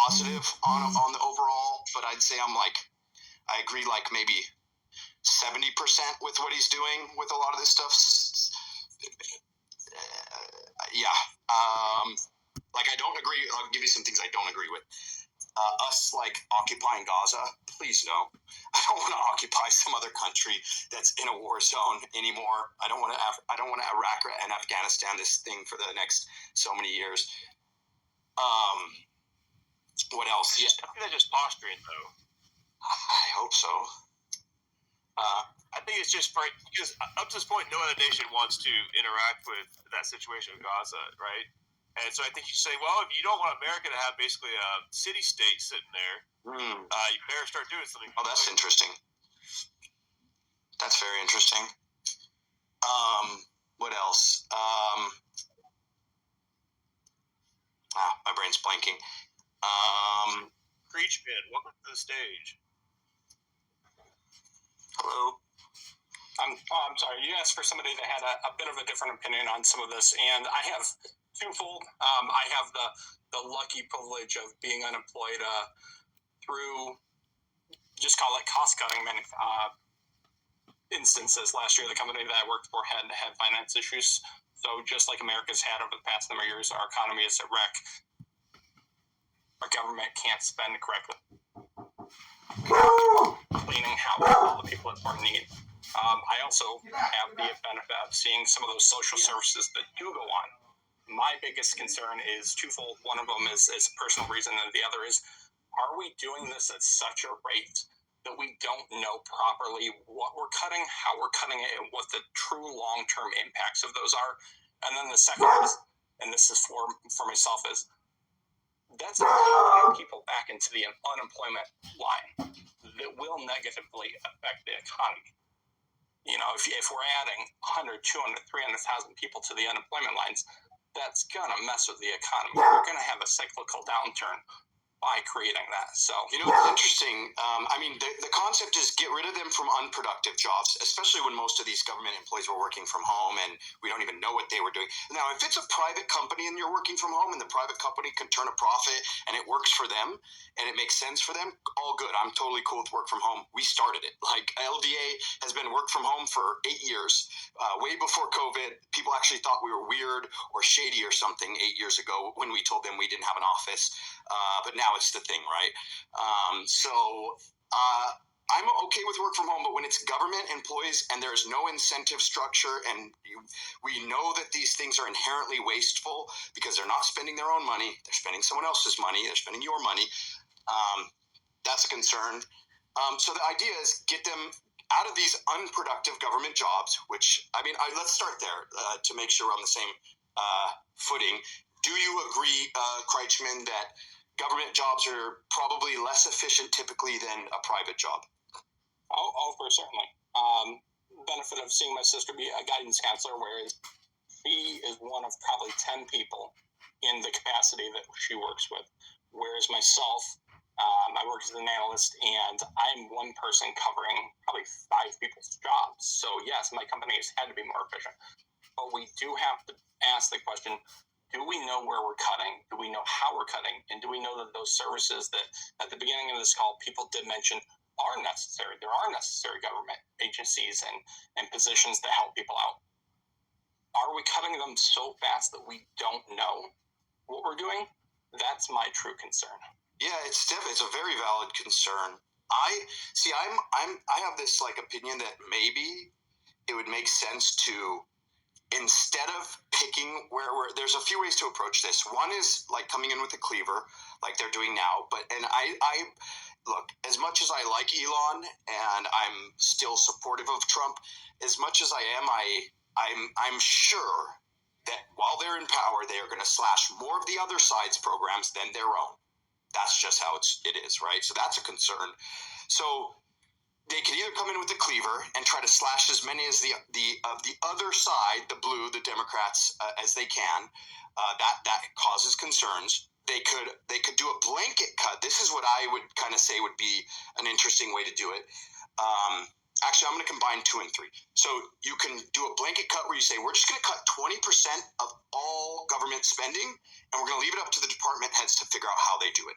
positive on the overall, but I'd say I agree maybe 70% with what he's doing with a lot of this stuff. Yeah. I don't agree. I'll give you some things I don't agree with. Us occupying Gaza, please no. I don't want to occupy some other country that's in a war zone anymore. I don't want Iraq and Afghanistan this thing for the next so many years. What else? I think they're just posturing, though. I hope so. I think it's just because up to this point, no other nation wants to interact with that situation in Gaza, right? And so I think you say, well, if you don't want America to have basically a city-state sitting there, you better start doing something. Oh, that's interesting. That's very interesting. What else? My brain's blanking. Creechman, welcome to the stage. Hello. I'm sorry. You asked for somebody that had a bit of a different opinion on some of this, and I have twofold. I have the lucky privilege of being unemployed through, just call it cost-cutting instances. Last year, the company that I worked for had finance issues. So just like America's had over the past number of years, our economy is at wreck. Our government can't spend correctly. Cleaning house all the people that are in need. I also have the benefit of seeing some of those social services that do go on. My biggest concern is twofold. One of them is a personal reason, and the other is, are we doing this at such a rate that we don't know properly what we're cutting, how we're cutting it, and what the true long-term impacts of those are? And then the second is, and this is for myself, is that's pulling people back into the unemployment line that will negatively affect the economy. If we're adding 100, 200, 300,000 people to the unemployment lines, that's going to mess with the economy. We're going to have a cyclical downturn by creating that. So, it's interesting. The concept is get rid of them from unproductive jobs, especially when most of these government employees were working from home and we don't even know what they were doing. Now, if it's a private company and you're working from home and the private company can turn a profit and it works for them and it makes sense for them, all good. I'm totally cool with work from home. We started it. LDA has been work from home for 8 years. Way before COVID, people actually thought we were weird or shady or something 8 years ago when we told them we didn't have an office. But now it's the thing, right? I'm okay with work from home, but when it's government employees and there's no incentive structure and we know that these things are inherently wasteful because they're not spending their own money, they're spending someone else's money, they're spending your money, that's a concern. So the idea is get them out of these unproductive government jobs, which, let's start there to make sure we're on the same footing. Do you agree, Kreichman, that government jobs are probably less efficient typically than a private job? Oh, for certainly. Benefit of seeing my sister be a guidance counselor, whereas she is one of probably 10 people in the capacity that she works with. Whereas myself, I work as an analyst, and I'm one person covering probably 5 people's jobs. So yes, my company has had to be more efficient. But we do have to ask the question, do we know where we're cutting? Do we know how we're cutting? And do we know that those services that at the beginning of this call people did mention are necessary? There are necessary government agencies and positions that help people out. Are we cutting them so fast that we don't know what we're doing? That's my true concern. Yeah, it's a very valid concern. I have this opinion that maybe it would make sense to, instead of picking where there's a few ways to approach this. One is coming in with a cleaver, like they're doing now. And I look, as much as I like Elon and I'm still supportive of Trump, as much as I am, I'm sure that while they're in power, they are going to slash more of the other side's programs than their own. That's just how it is, right? So that's a concern. So they could either come in with a cleaver and try to slash as many as the other side, the blue, the Democrats, as they can. That causes concerns. They could do a blanket cut. This is what I would kind of say would be an interesting way to do it. Actually, I'm going to combine 2 and 3. So you can do a blanket cut where you say, we're just going to cut 20% of all government spending, and we're going to leave it up to the department heads to figure out how they do it.